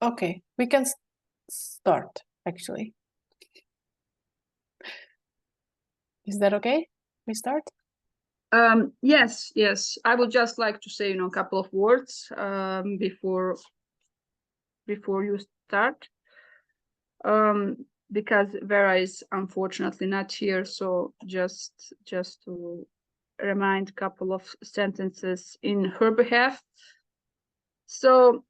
Okay, we can start actually. Is that okay? We start? Yes. I would just like to say, a couple of words before you start. Because Vera is unfortunately not here, so just to remind a couple of sentences in her behalf. So,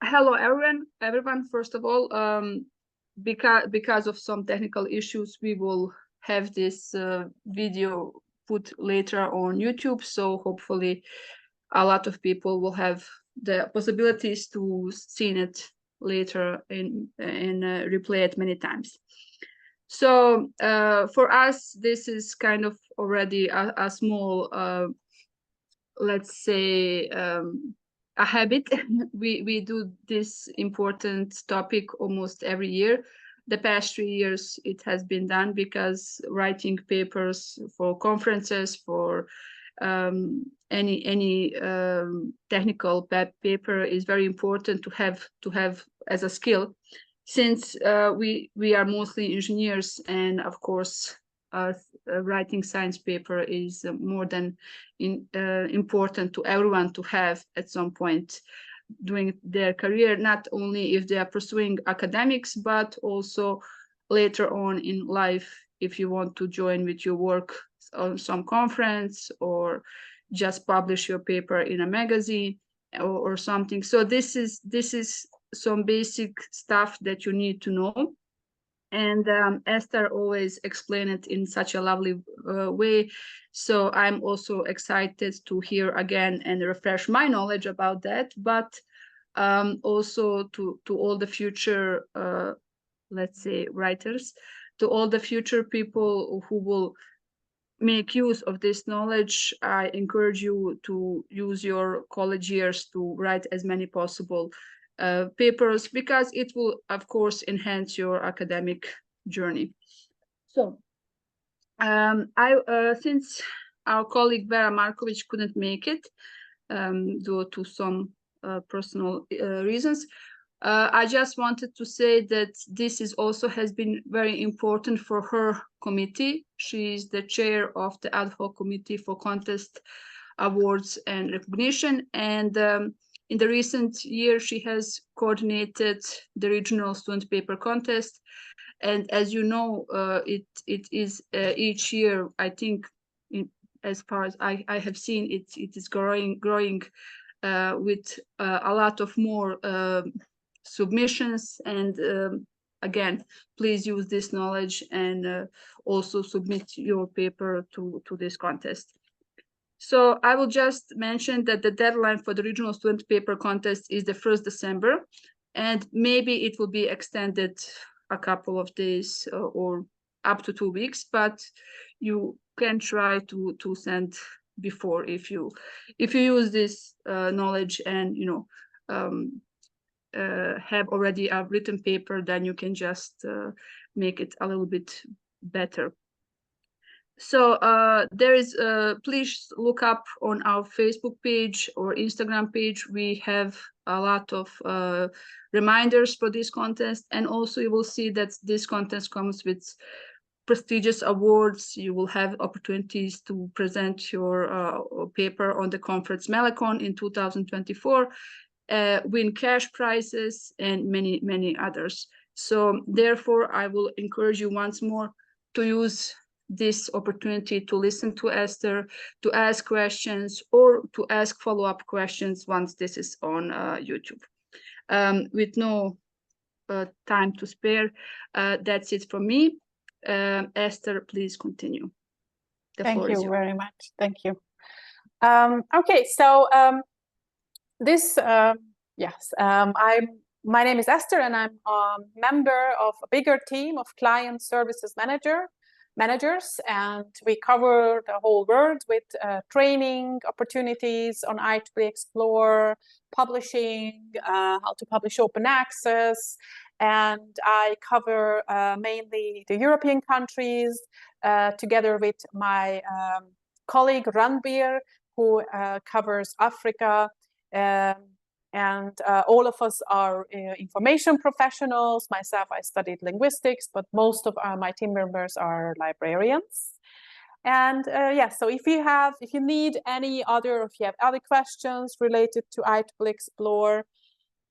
hello everyone. First of all, because of some technical issues, we will have this video put later on YouTube. So hopefully, a lot of people will have the possibilities to see it later and replay it many times. So for us, this is kind of already a small, let's say, a habit. we do this important topic almost every year. The past 3 years it has been done because writing papers for conferences, for any technical paper is very important to have as a skill, since we are mostly engineers, and of course writing science paper is more than important to everyone to have at some point during their career, not only if they are pursuing academics, but also later on in life, if you want to join with your work on some conference or just publish your paper in a magazine or something. So this is some basic stuff that you need to know. And Esther always explained it in such a lovely way. So I'm also excited to hear again and refresh my knowledge about that, but also to all the future, let's say, writers, to all the future people who will make use of this knowledge. I encourage you to use your college years to write as many possible papers, because it will, of course, enhance your academic journey. So, since our colleague Vera Markovic couldn't make it due to some personal reasons, I just wanted to say that this is also has been very important for her committee. She is the chair of the ad hoc committee for contest awards and recognition, and in the recent year she has coordinated the regional student paper contest. And as you know, it is each year, I think, as far as I have seen, it is growing with a lot of more submissions. And again, please use this knowledge and also submit your paper to this contest. So I will just mention that the deadline for the regional student paper contest is the 1st December, and maybe it will be extended a couple of days or up to 2 weeks, but you can try to send before if you use this knowledge and have already a written paper, then you can just make it a little bit better. So there is, please look up on our Facebook page or Instagram page. We have a lot of reminders for this contest, and also you will see that this contest comes with prestigious awards. You will have opportunities to present your paper on the conference Melecon in 2024, win cash prizes, and many others. So therefore, I will encourage you once more to use this opportunity to listen to Esther, to ask questions, or to ask follow-up questions once this is on YouTube. With no time to spare, that's it from me. Esther, please continue. Thank you very much. Thank you. Okay, so my name is Esther, and I'm a member of a bigger team of client services managers, and we cover the whole world with training opportunities on IEEE Explore, publishing, how to publish open access, and I cover mainly the European countries together with my colleague Ranbir, who covers Africa, And all of us are information professionals. Myself, I studied linguistics, but most of my team members are librarians. And yeah, so if you need any other, if you have other questions related to IEEE Explore,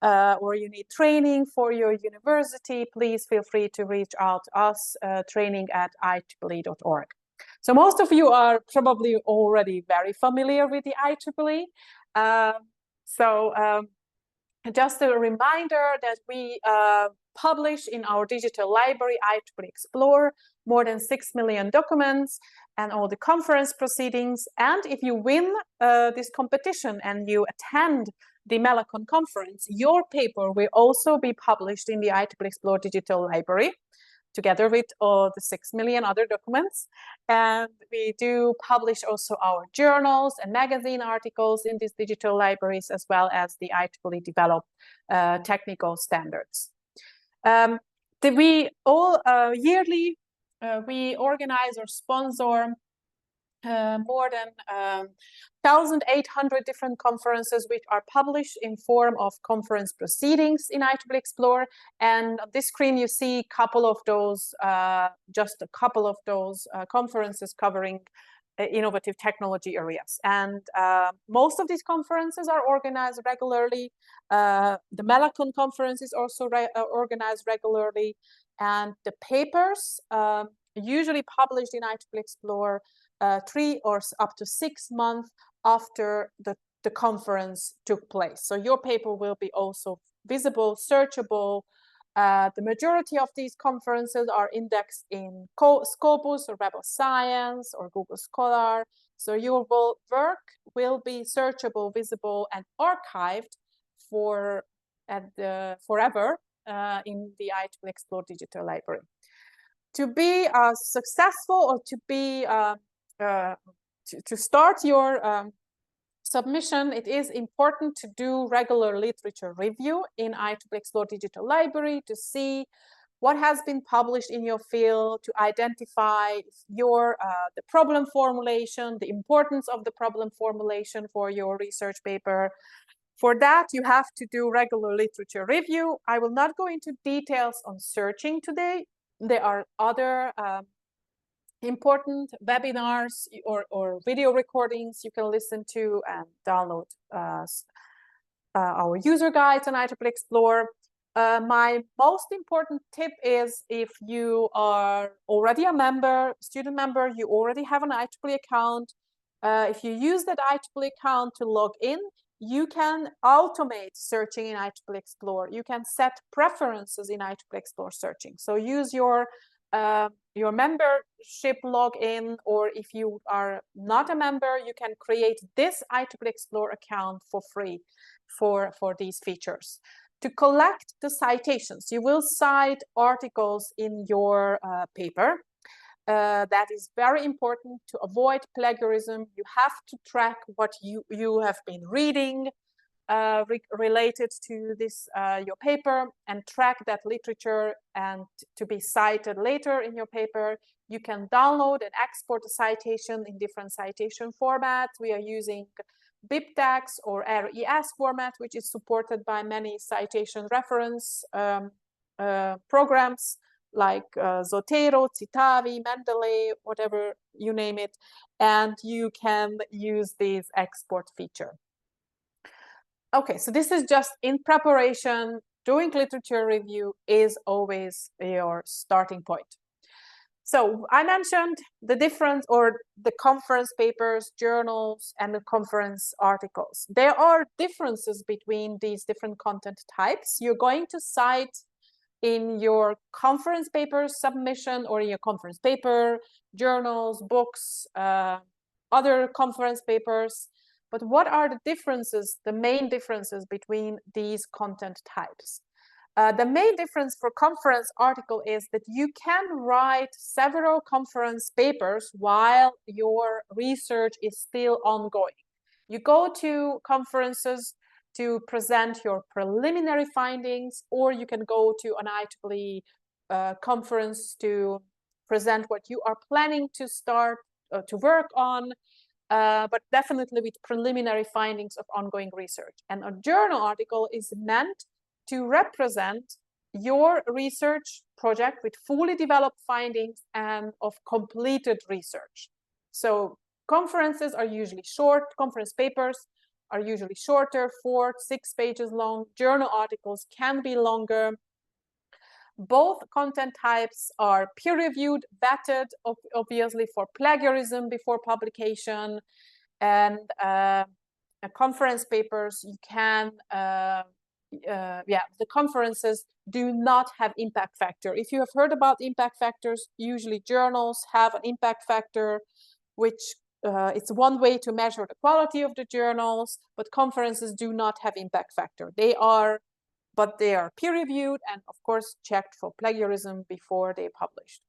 or you need training for your university, please feel free to reach out to us, training@ieee.org. So most of you are probably already very familiar with the IEEE. Just a reminder that we publish in our digital library, IEEE Explore, more than 6 million documents and all the conference proceedings. And if you win this competition and you attend the Mellakon conference, your paper will also be published in the IEEE Explore Digital Library, together with all the 6 million other documents. And we do publish also our journals and magazine articles in these digital libraries, as well as the IEEE developed technical standards. Yearly, we organize or sponsor more than 1,800 different conferences, which are published in form of conference proceedings in IEEE Explore. And on this screen, you see a couple of those, just a couple of those conferences covering innovative technology areas. And most of these conferences are organized regularly. The Mellakon conference is also organized regularly. And the papers usually published in IEEE Explore 3 or up to 6 months after the conference took place. So your paper will be also visible, searchable. The majority of these conferences are indexed in Scopus or Web of Science or Google Scholar. So your work will be searchable, visible, and archived forever in the IEEE Explore Digital Library. To be successful, or to be to start your submission, it is important to do regular literature review in IEEE Explore Digital Library to see what has been published in your field, to identify the problem formulation, the importance of the problem formulation for your research paper. For that, you have to do regular literature review. I will not go into details on searching today. There are other important webinars or video recordings you can listen to and download our user guides on IEEE Explore. My most important tip is, if you are already a student member, you already have an IEEE account. If you use that IEEE account to log in, you can automate searching in IEEE Explore. You can set preferences in IEEE Explore searching. So use your membership login, or if you are not a member, you can create this IEEE Explore account for free for these features. To collect the citations, you will cite articles in your paper. That is very important to avoid plagiarism. You have to track what you have been reading related to this your paper, and track that literature and to be cited later in your paper. You can download and export a citation in different citation formats. We are using BibTeX or RES format, which is supported by many citation reference programs like Zotero, Citavi, Mendeley, whatever you name it, and you can use this export feature. Okay, so this is just in preparation. Doing literature review is always your starting point. So I mentioned the difference, or the conference papers, journals, and the conference articles. There are differences between these different content types. You're going to cite in your conference paper submission, or in your conference paper, journals, books, other conference papers. But what are the differences, the main differences between these content types? The main difference for conference article is that you can write several conference papers while your research is still ongoing. You go to conferences to present your preliminary findings, or you can go to an IEEE conference to present what you are planning to start to work on. but definitely with preliminary findings of ongoing research. And a journal article is meant to represent your research project with fully developed findings and of completed research. So conferences are usually short, conference papers are usually shorter, 4 to 6 pages long. Journal articles can be longer. Both content types are peer-reviewed, vetted, obviously, for plagiarism before publication. And conference papers, you can, the conferences do not have impact factor. If you have heard about impact factors, usually journals have an impact factor, which it's one way to measure the quality of the journals, but conferences do not have impact factor. They are peer-reviewed and, of course, checked for plagiarism before they're published.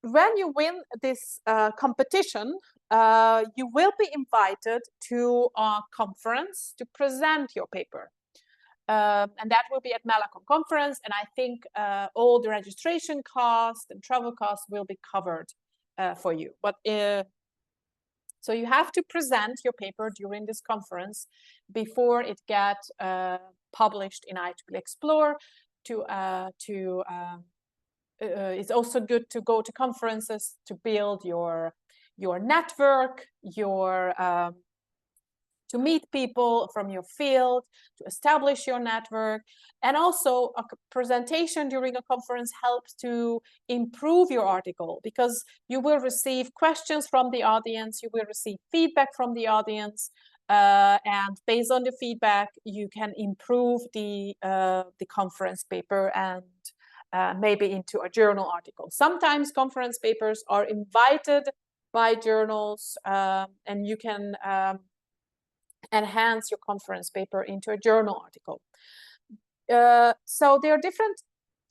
When you win this competition, you will be invited to a conference to present your paper. And that will be at Malacom conference. And I think all the registration costs and travel costs will be covered for you. But so you have to present your paper during this conference before it gets published in IEEE Explore. It's also good to go to conferences to build your network, to meet people from your field, to establish your network. And also a presentation during a conference helps to improve your article, because you will receive questions from the audience, you will receive feedback from the audience, and based on the feedback, you can improve the conference paper and maybe into a journal article. Sometimes conference papers are invited by journals, and you can enhance your conference paper into a journal article. So there are different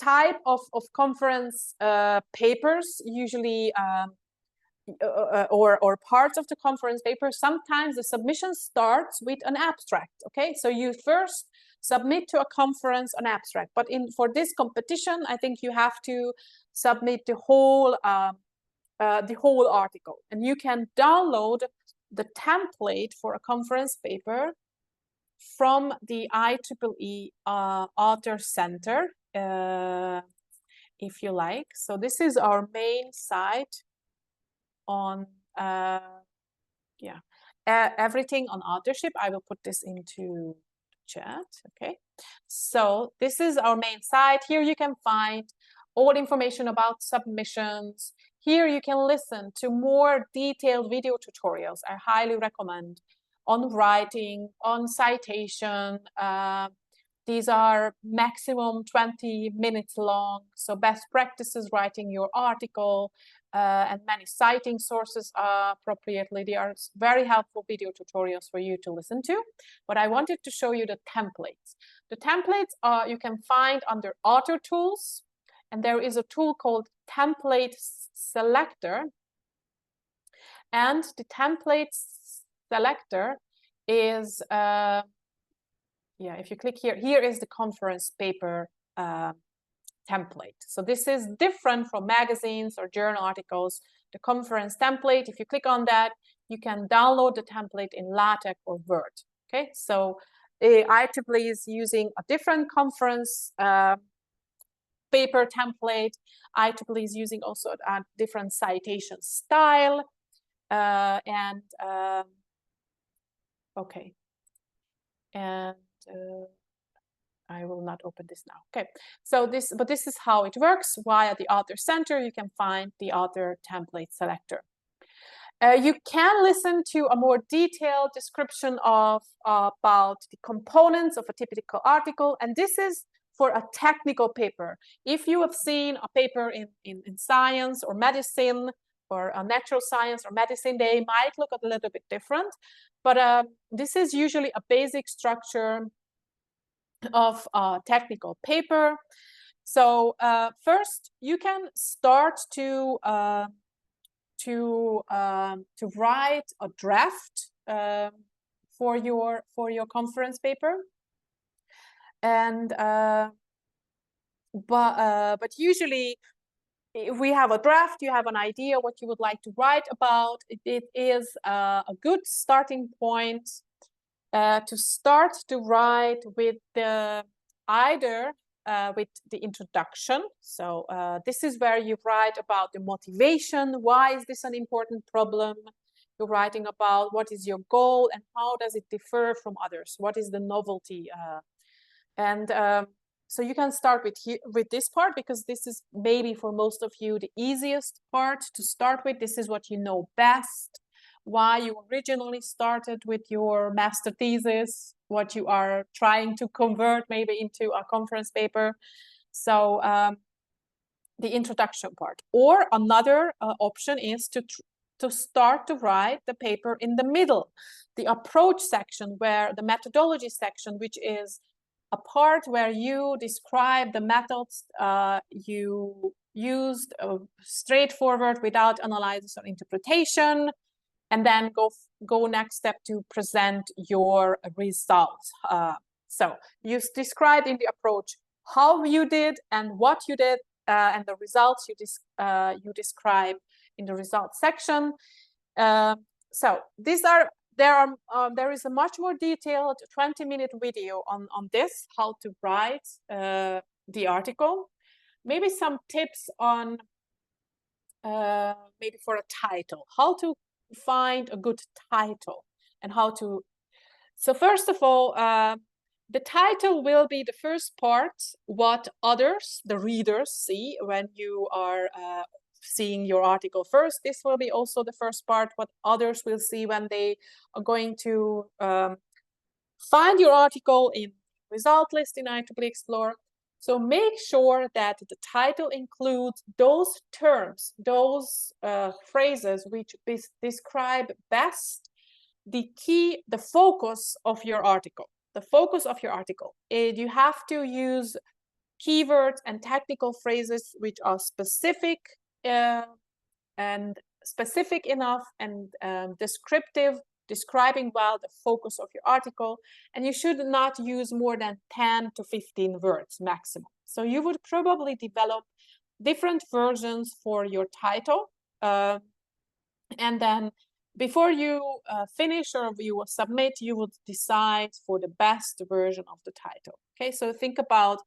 type of conference papers, usually, or parts of the conference paper. Sometimes the submission starts with an abstract. Okay, so you first submit to a conference an abstract, but for this competition, I think you have to submit the whole article, and you can download the template for a conference paper from the IEEE Author Center, if you like. So this is our main site on everything on authorship. I will put this into chat. Okay, so this is our main site. Here you can find all information about submissions. Here you can listen to more detailed video tutorials. I highly recommend, on writing, on citation. These are maximum 20 minutes long. So best practices writing your article, and many citing sources appropriately. They are very helpful video tutorials for you to listen to. But I wanted to show you the templates. The templates you can find under Author Tools. And there is a tool called Template Selector. And the Template Selector is, if you click here, here is the conference paper template. So this is different from magazines or journal articles. The conference template, if you click on that, you can download the template in LaTeX or Word. Okay, so IEEE is using a different conference paper template. IEEE is using also a different citation style. Okay. And I will not open this now. Okay, so this is how it works. Via the Author Center, you can find the Author Template Selector. You can listen to a more detailed description of about the components of a typical article, and this is for a technical paper. If you have seen a paper in science or medicine or a natural science or medicine, they might look a little bit different, but this is usually a basic structure of a technical paper. So first, you can start to write a draft for your conference paper, and but usually if we have a draft, you have an idea what you would like to write about, it is a good starting point to start to write with either with the introduction. So this is where you write about the motivation. Why is this an important problem? You're writing about what is your goal and how does it differ from others? What is the novelty? So you can start with this part, because this is maybe for most of you the easiest part to start with. This is what you know best, why you originally started with your master thesis, what you are trying to convert maybe into a conference paper. So the introduction part. Or another option is to start to write the paper in the middle, the approach section, where the methodology section, which is a part where you describe the methods you used, straightforward, without analysis or interpretation, and then go next step to present your results. So you describe in the approach how you did and what you did, and the results you describe in the results section. So these are there is a much more detailed 20-minute video on this, how to write the article. Maybe some tips on maybe for a title, how to find a good title and how to. So first of all, the title will be the first part, what others, the readers, see when you are seeing your article first. This will be also the first part, what others will see when they are going to find your article in result list in IEEE Explore. So make sure that the title includes those terms, those phrases which describe best the focus of your article. The focus of your article. You have to use keywords and technical phrases which are specific and specific enough and descriptive, describing well the focus of your article. And you should not use more than 10 to 15 words maximum. So you would probably develop different versions for your title. And then before you finish or you will submit, you would decide for the best version of the title. Okay, so think about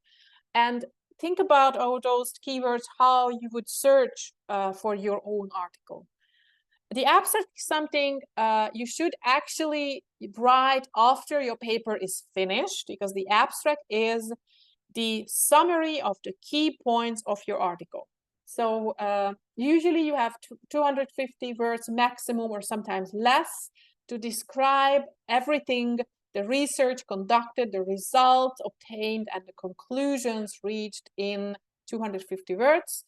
all those keywords, how you would search for your own article. The abstract is something you should actually write after your paper is finished, because the abstract is the summary of the key points of your article. So usually you have 250 words maximum, or sometimes less, to describe everything, the research conducted, the results obtained, and the conclusions reached in 250 words.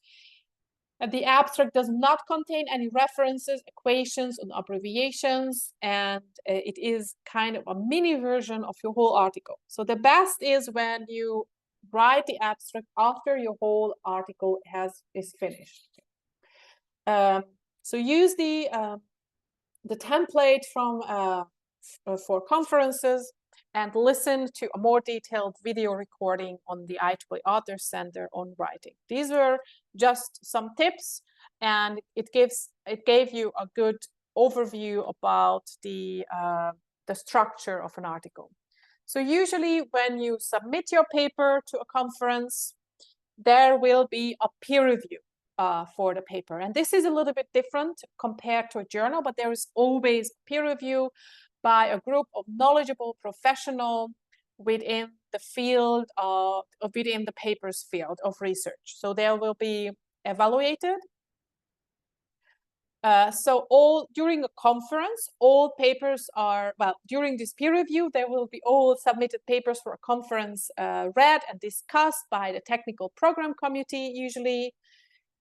The abstract does not contain any references, equations, and abbreviations, and it is kind of a mini version of your whole article. So the best is when you write the abstract after your whole article is finished. So use the template for conferences, and listen to a more detailed video recording on the IEEE Author Center on writing. These were just some tips, and it gave you a good overview about the structure of an article. So usually when you submit your paper to a conference, there will be a peer review for the paper. And this is a little bit different compared to a journal, but there is always peer review by a group of knowledgeable professionals within the field within the paper's field of research. So they will be evaluated. So during a conference, all papers are, well, during this peer review, there will be all submitted papers for a conference read and discussed by the technical program committee usually.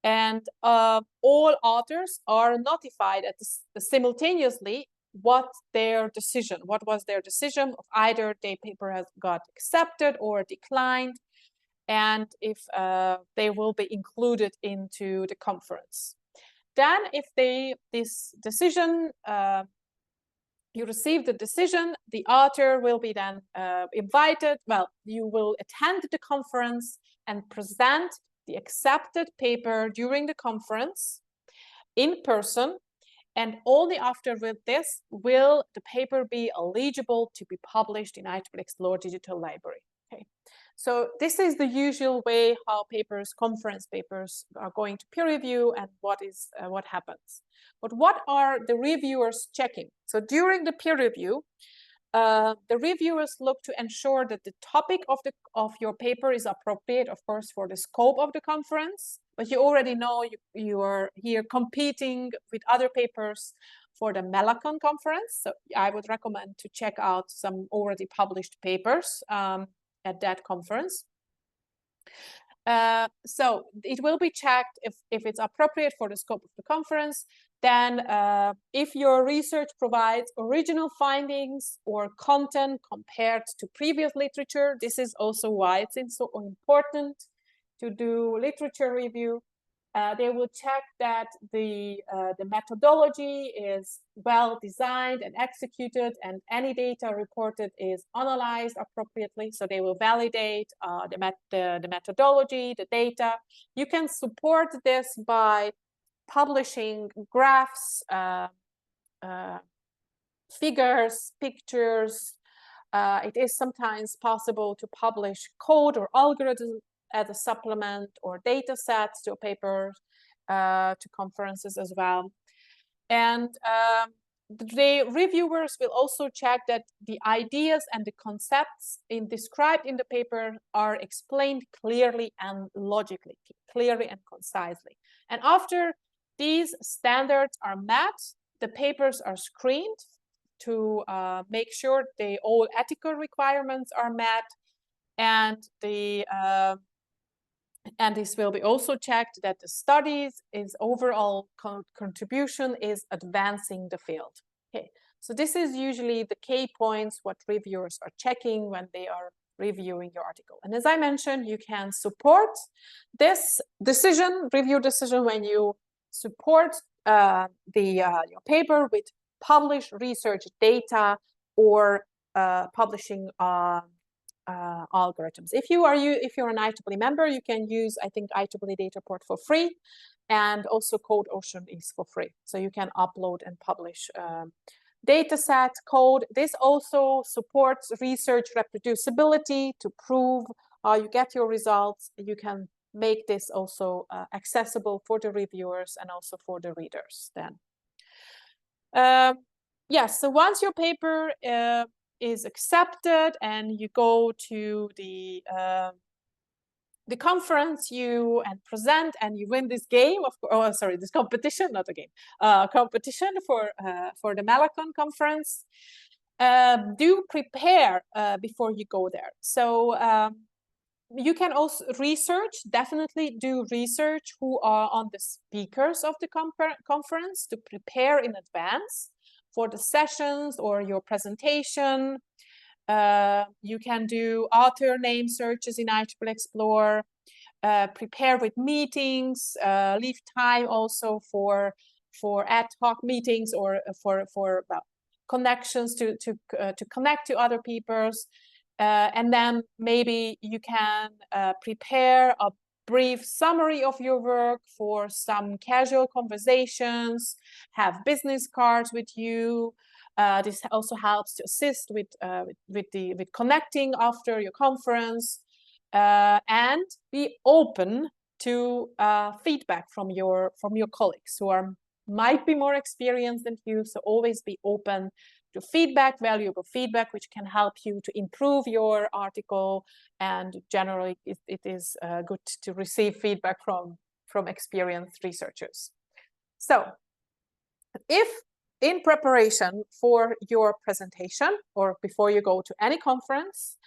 And all authors are notified simultaneously what was their decision of either their paper has got accepted or declined, and if they will be included into the conference. Then if this decision, you receive the decision, the author will be then invited. Well, you will attend the conference and present the accepted paper during the conference in person, and only after with this will the paper be eligible to be published in IEEE Explore Digital Library. Okay, so this is the usual way how papers, conference papers, are going to peer review and what happens. But what are the reviewers checking? So during the peer review, the reviewers look to ensure that the topic of your paper is appropriate, of course, for the scope of the conference. But you already know you are here competing with other papers for the Melacon conference. So I would recommend to check out some already published papers at that conference. So it will be checked if it's appropriate for the scope of the conference. Then if your research provides original findings or content compared to previous literature, this is also why it's so important to do literature review. They will check that the methodology is well designed and executed, and any data reported is analyzed appropriately. So they will validate the methodology, the data. You can support this by publishing graphs, figures, pictures. It is sometimes possible to publish code or algorithm as a supplement or data sets to a paper, to conferences as well. And the reviewers will also check that the ideas and the concepts described in the paper are explained clearly and logically, clearly and concisely. And after these standards are met, the papers are screened to make sure all ethical requirements are met, and this will be also checked that the study's overall contribution is advancing the field. Okay, so this is usually the key points what reviewers are checking when they are reviewing your article. And as I mentioned, you can support this review decision when you support your paper with published research data or publishing algorithms. If you're an IEEE member, you can use, I think, IEEE Dataport for free, and also CodeOcean is for free. So you can upload and publish dataset code. This also supports research reproducibility to prove how you get your results. You can make this also accessible for the reviewers and also for the readers then. Yes, so once your paper is accepted and you go to the conference and present and you win this game this competition, not a game, competition for the Melacon conference, do prepare before you go there. So you can also definitely do research who are on the speakers of the conference to prepare in advance for the sessions or your presentation. You can do author name searches in IEEE Explore, prepare with meetings, leave time also for ad hoc meetings or for connections to connect to other papers. And then maybe you can prepare a brief summary of your work for some casual conversations, have business cards with you. This also helps to assist with connecting after your conference, and be open to feedback from your colleagues who might be more experienced than you. So always be open to feedback, valuable feedback, which can help you to improve your article. And generally, it is good to receive feedback from experienced researchers. So if in preparation for your presentation or before you go to any conference,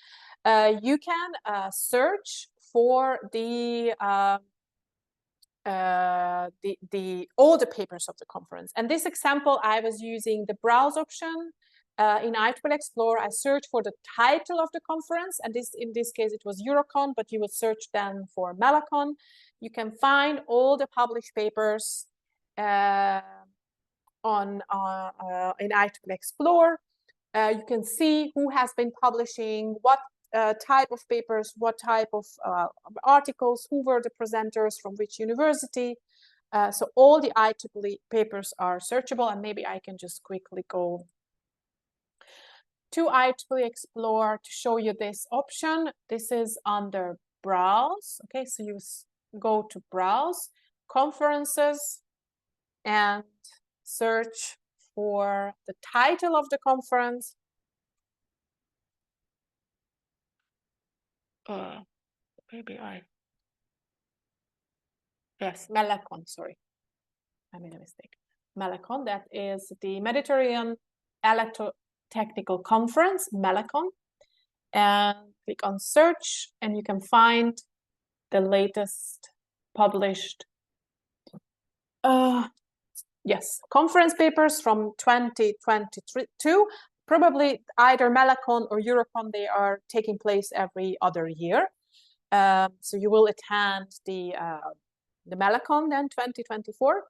you can search for all the papers of the conference. And this example, I was using the browse option in IEEE Explore. I searched for the title of the conference, and in this case it was Eurocon, but you would search then for Melacon. You can find all the published papers in IEEE Explore. You can see who has been publishing, what type of papers, what type of articles, who were the presenters, from which university. So all the IEEE papers are searchable, and maybe I can just quickly go to IEEE Explore to show you this option. This is under Browse. Okay, so you go to Browse, Conferences, and search for the title of the conference. Yes, Melacon, sorry. I made a mistake. Melacon, that is the Mediterranean Electrotechnical Conference, Melacon. And click on search, and you can find the latest published conference papers from 2022. Probably either Melacon or Eurocon, they are taking place every other year. So you will attend the Melacon then 2024.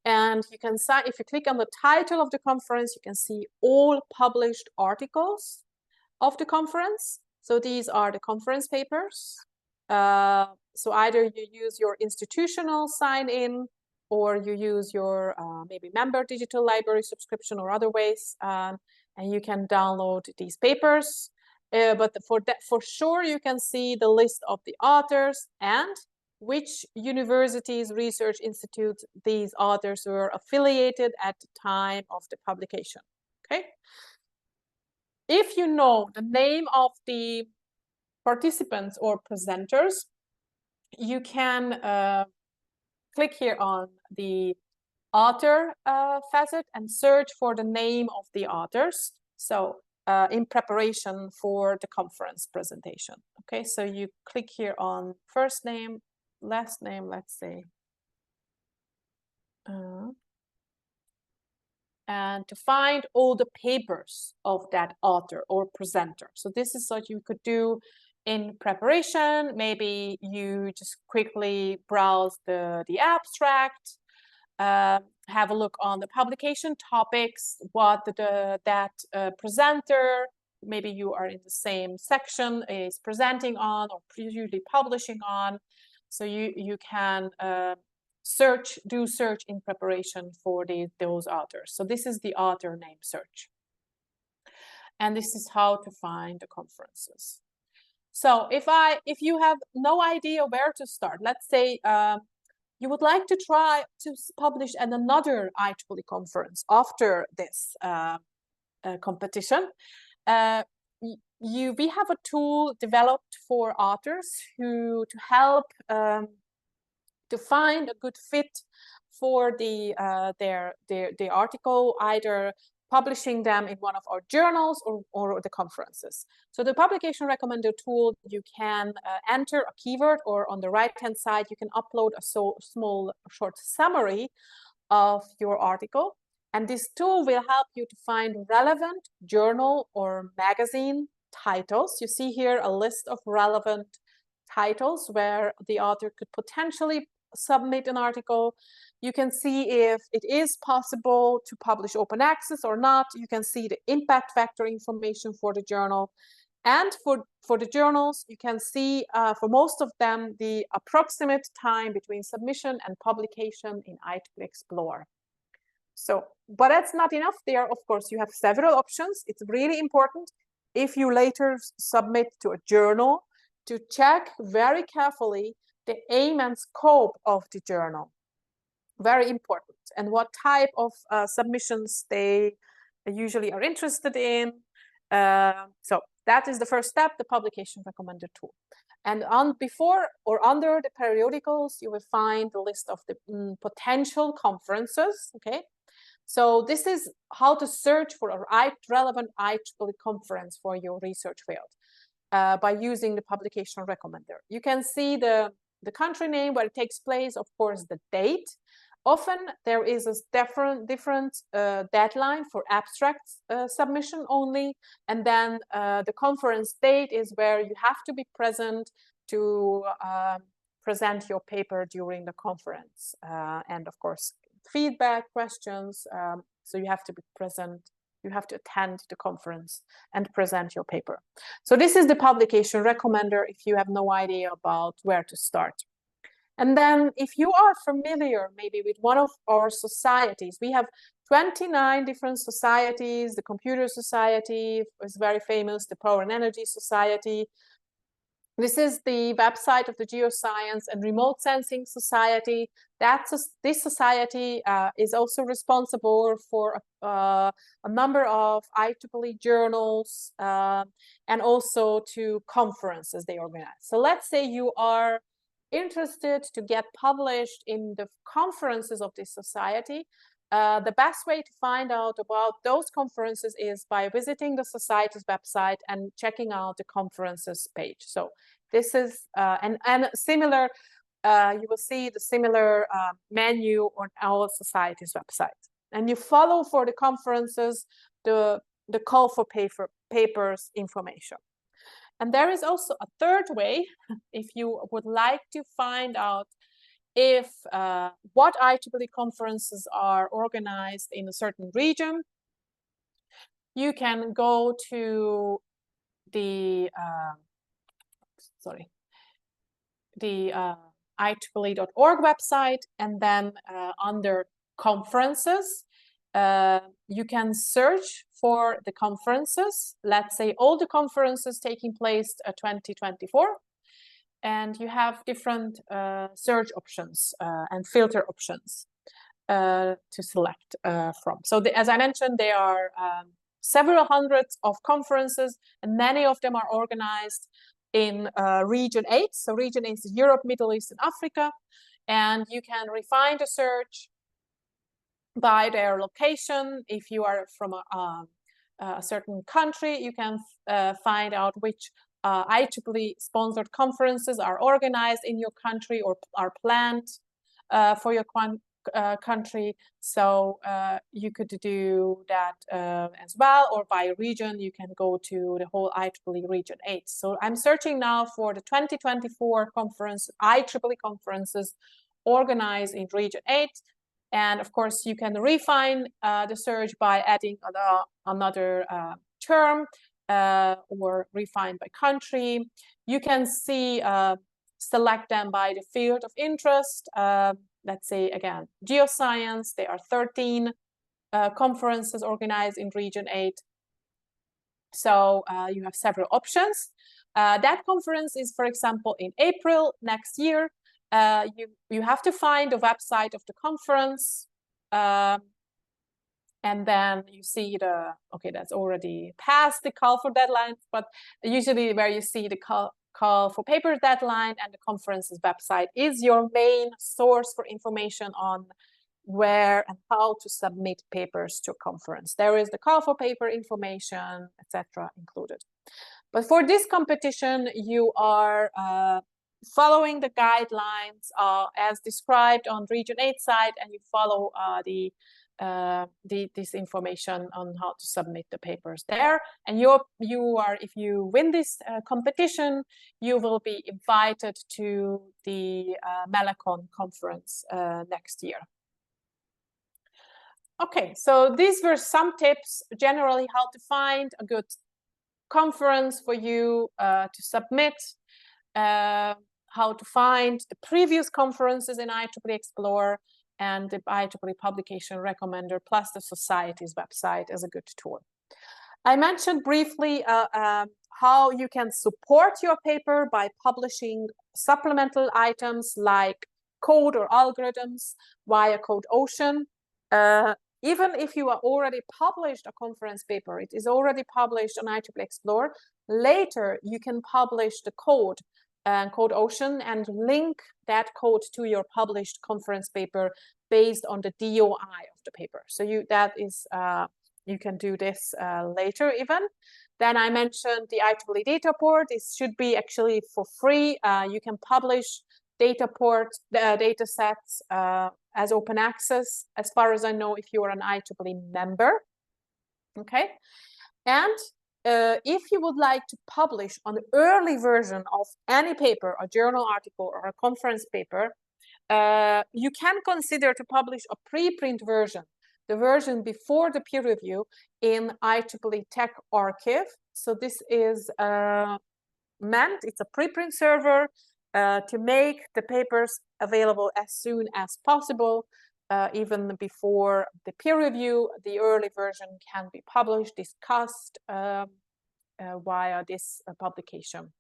And you can see, if you click on the title of the conference, you can see all published articles of the conference. So these are the conference papers. So either you use your institutional sign-in, or you use your maybe member digital library subscription or other ways, and you can download these papers. But for sure, you can see the list of the authors and which universities, research institutes these authors were affiliated at the time of the publication. Okay. If you know the name of the participants or presenters, you can click here on the author facet and search for the name of the authors. So in preparation for the conference presentation. Okay, so you click here on first name, last name, let's say. And to find all the papers of that author or presenter. So this is what you could do in preparation. Maybe you just quickly browse the abstract, have a look on the publication topics, what that presenter, maybe you are in the same section, is presenting on or usually publishing on. So you can do search in preparation for those authors. So this is the author name search. And this is how to find the conferences. So if you have no idea where to start, let's say you would like to try to publish at another IEEE conference after this competition, we have a tool developed for authors to help to find a good fit for the article, either publishing them in one of our journals or the conferences. So the publication recommender tool, you can enter a keyword, or on the right-hand side, you can upload a small short summary of your article. And this tool will help you to find relevant journal or magazine titles. You see here a list of relevant titles where the author could potentially submit an article. You can see if it is possible to publish open access or not. You can see the impact factor information for the journal. And for the journals, you can see for most of them the approximate time between submission and publication in IEEE Explore. So, but that's not enough. There, of course, you have several options. It's really important if you later submit to a journal to check very carefully the aim and scope of the journal. Very important. And what type of submissions they usually are interested in. So that is the first step, the publication recommender tool. And before or under the periodicals, you will find the list of the potential conferences. Okay. So this is how to search for a relevant IEEE conference for your research field by using the publication recommender. You can see the country name where it takes place, of course, the date. Often there is a different deadline for abstract submission only, and then the conference date is where you have to be present to present your paper during the conference, and of course feedback, questions. So you have to be present You have to attend the conference and present your paper. So this is the publication recommender if you have no idea about where to start. And then if you are familiar maybe with one of our societies, we have 29 different societies. The Computer Society is very famous, the Power and Energy Society. This is the website of the Geoscience and Remote Sensing Society. This society is also responsible for a number of IEEE journals and also to conferences they organize. So let's say you are interested to get published in the conferences of this society. The best way to find out about those conferences is by visiting the society's website and checking out the conferences page. So this is and similar, you will see the similar menu on our society's website. And you follow for the conferences the call for papers information. And there is also a third way, if you would like to find out if what IEEE conferences are organized in a certain region. You can go to the IEEE.org website, and then under conferences, you can search for the conferences. Let's say all the conferences taking place 2024. And you have different search options and filter options to select from. So as I mentioned, there are several hundreds of conferences, and many of them are organized in Region 8. So Region 8 is Europe, Middle East, and Africa. And you can refine the search by their location. If you are from a certain country, you can find out which IEEE sponsored conferences are organized in your country or are planned for your country. So you could do that as well, or by region, you can go to the whole IEEE Region 8. So I'm searching now for the 2024 conference, IEEE conferences organized in Region 8. And of course, you can refine the search by adding another term or refine by country. You can see, select them by the field of interest. Let's say, again, geoscience. There are 13 conferences organized in Region 8. So you have several options. That conference is, for example, in April next year. You have to find the website of the conference, and then you see okay, that's already past the call for deadlines, but usually where you see the call for paper deadline and the conference's website is your main source for information on where and how to submit papers to a conference. There is the call for paper information, etc. included. But for this competition, you are following the guidelines as described on Region 8 site, and you follow this information on how to submit the papers there. And if you win this competition, you will be invited to the Melecon conference next year. Okay, so these were some tips generally how to find a good conference for you to submit, how to find the previous conferences in IEEE Explore, and the IEEE Publication Recommender, plus the Society's website as a good tool. I mentioned briefly how you can support your paper by publishing supplemental items like code or algorithms via CodeOcean. Even if you are already published a conference paper, it is already published on IEEE Explore, later you can publish the code and CodeOcean and link that code to your published conference paper based on the DOI of the paper. So you can do this later even. Then I mentioned the IEEE data port. It should be actually for free. You can publish data sets as open access, as far as I know, if you are an IEEE member. Okay, and if you would like to publish on the early version of any paper, a journal article or a conference paper, you can consider to publish a preprint version. the version before the peer review in IEEE Tech Archive. So this is meant, it's a preprint server to make the papers available as soon as possible. Even before the peer review, the early version can be published, discussed via this publication.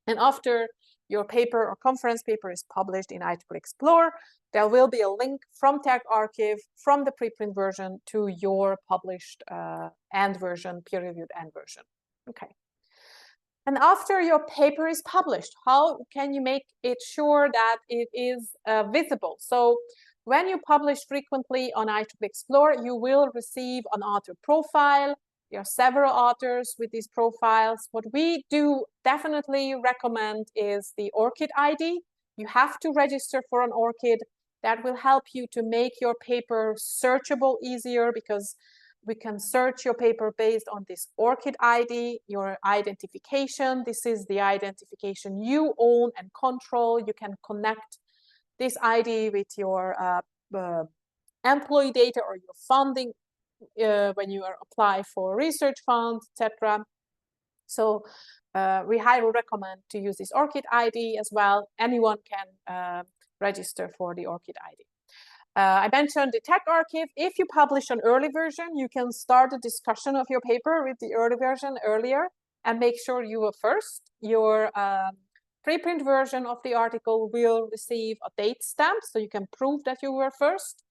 And after your paper or conference paper is published in IEEE Explore, there will be a link from Tech Archive, from the preprint version to your published end version, peer-reviewed end version. Okay. And after your paper is published, how can you make it sure that it is visible? So when you publish frequently on IEEE Explore, you will receive an author profile. There are several authors with these profiles. What we do definitely recommend is the ORCID ID. You have to register for an ORCID. That will help you to make your paper searchable easier, because we can search your paper based on this ORCID ID, your identification. This is the identification you own and control. You can connect this ID with your employee data or your funding when you apply for research funds, etc. So we highly recommend to use this ORCID ID as well. Anyone can register for the ORCID ID. I mentioned the Tech Archive. If you publish an early version, you can start a discussion of your paper with the early version earlier and make sure you were first. Your preprint version of the article will receive a date stamp, so you can prove that you were first.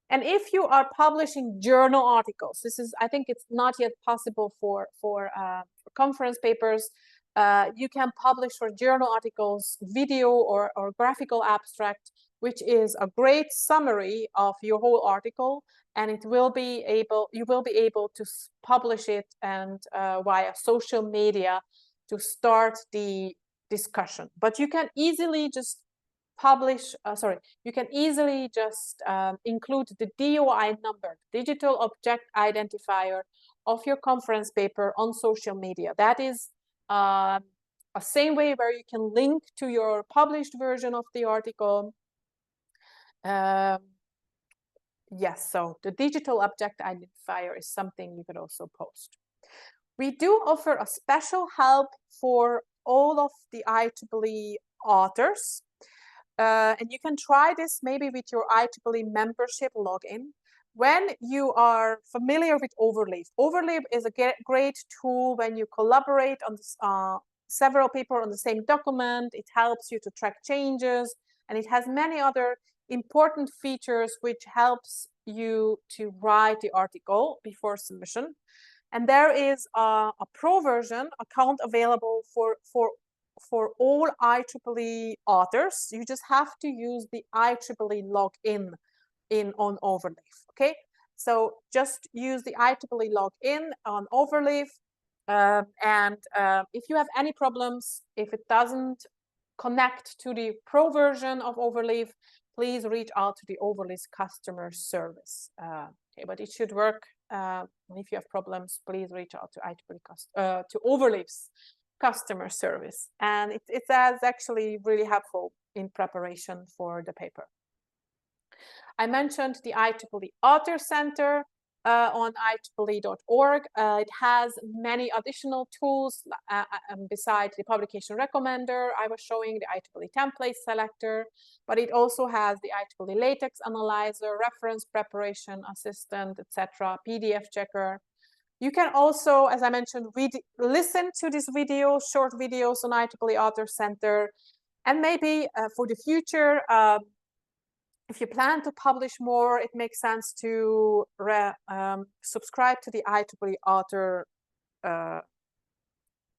And if you are publishing journal articles, this is, I think it's not yet possible for conference papers. You can publish for journal articles video or graphical abstract, which is a great summary of your whole article, and it will be able, you will be able to publish it and via social media to start the discussion. But you can easily just publish, you can easily just include the DOI number, Digital Object Identifier, of your conference paper on social media. That is a same way where you can link to your published version of the article. Yes, so the Digital Object Identifier is something you could also post. We do offer a special help for all of the IEEE authors. And you can try this maybe with your IEEE membership login. When you are familiar with Overleaf, Overleaf is a great tool when you collaborate on this, several people on the same document. It helps you to track changes, and it has many other important features which helps you to write the article before submission. And there is a pro version account available for all IEEE authors. You just have to use the IEEE login on Overleaf. Okay, so just use the IEEE login on Overleaf, and if you have any problems, if it doesn't connect to the pro version of Overleaf, please reach out to the Overleaf customer service. Okay, but it should work. If you have problems, please reach out to Overleaf's customer service, and it's actually really helpful in preparation for the paper. I mentioned the IEEE Author Center on IEEE.org. It has many additional tools besides the publication recommender. I was showing the IEEE template selector, but it also has the IEEE latex analyzer, reference preparation assistant, etc., PDF checker. You can also, as I mentioned, listen to these videos, short videos on IEEE Author Center, and maybe for the future, if you plan to publish more, it makes sense to subscribe to the IEEE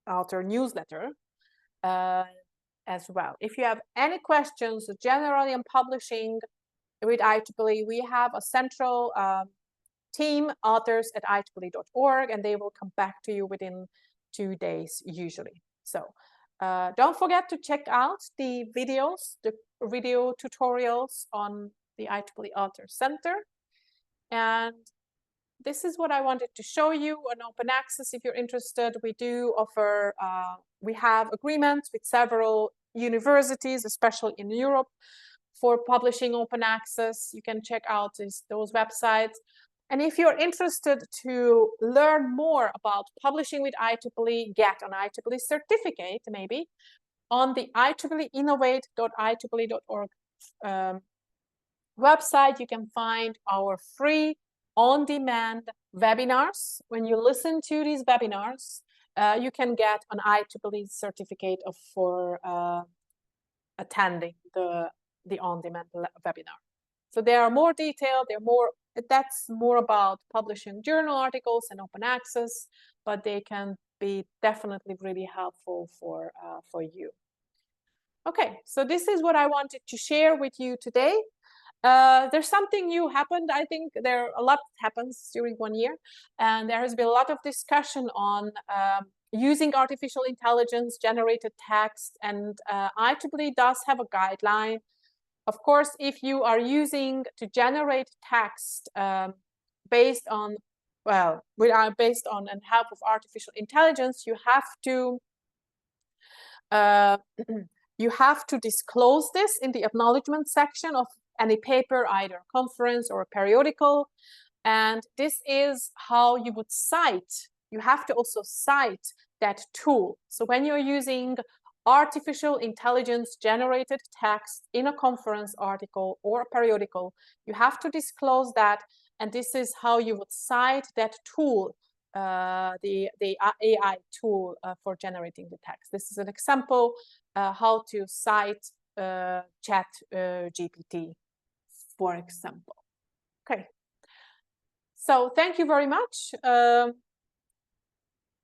Author newsletter as well. If you have any questions generally on publishing with IEEE, we have a central team, authors at IEEE.org, and they will come back to you within 2 days usually. So don't forget to check out the videos, the video tutorials on the IEEE Author Center. And this is what I wanted to show you on open access. If you're interested, we do offer, we have agreements with several universities, especially in Europe, for publishing open access. You can check out those websites. And if you're interested to learn more about publishing with IEEE, get an IEEE certificate, maybe, on the IEEE innovate.ieee.org website, you can find our free on-demand webinars. When you listen to these webinars, you can get an IEEE certificate for attending the on-demand webinar. So they are more detailed, that's more about publishing journal articles and open access, but they can be definitely really helpful for you. Okay, so this is what I wanted to share with you today. There's something new happened. I think a lot happens during 1 year, and there has been a lot of discussion on using artificial intelligence generated text, and IEEE does have a guideline. Of course, if you are using to generate text based on and help of artificial intelligence, you have to disclose this in the acknowledgement section of any paper, either a conference or a periodical. And this is how you would cite. You have to also cite that tool. So when you're using artificial intelligence generated text in a conference article or a periodical, you have to disclose that. And this is how you would cite that tool, the AI tool for generating the text. This is an example how to cite Chat GPT, for example. Okay. So thank you very much.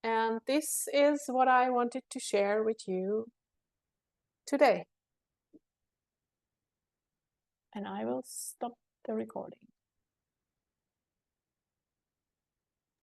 And this is what I wanted to share with you today. And I will stop the recording.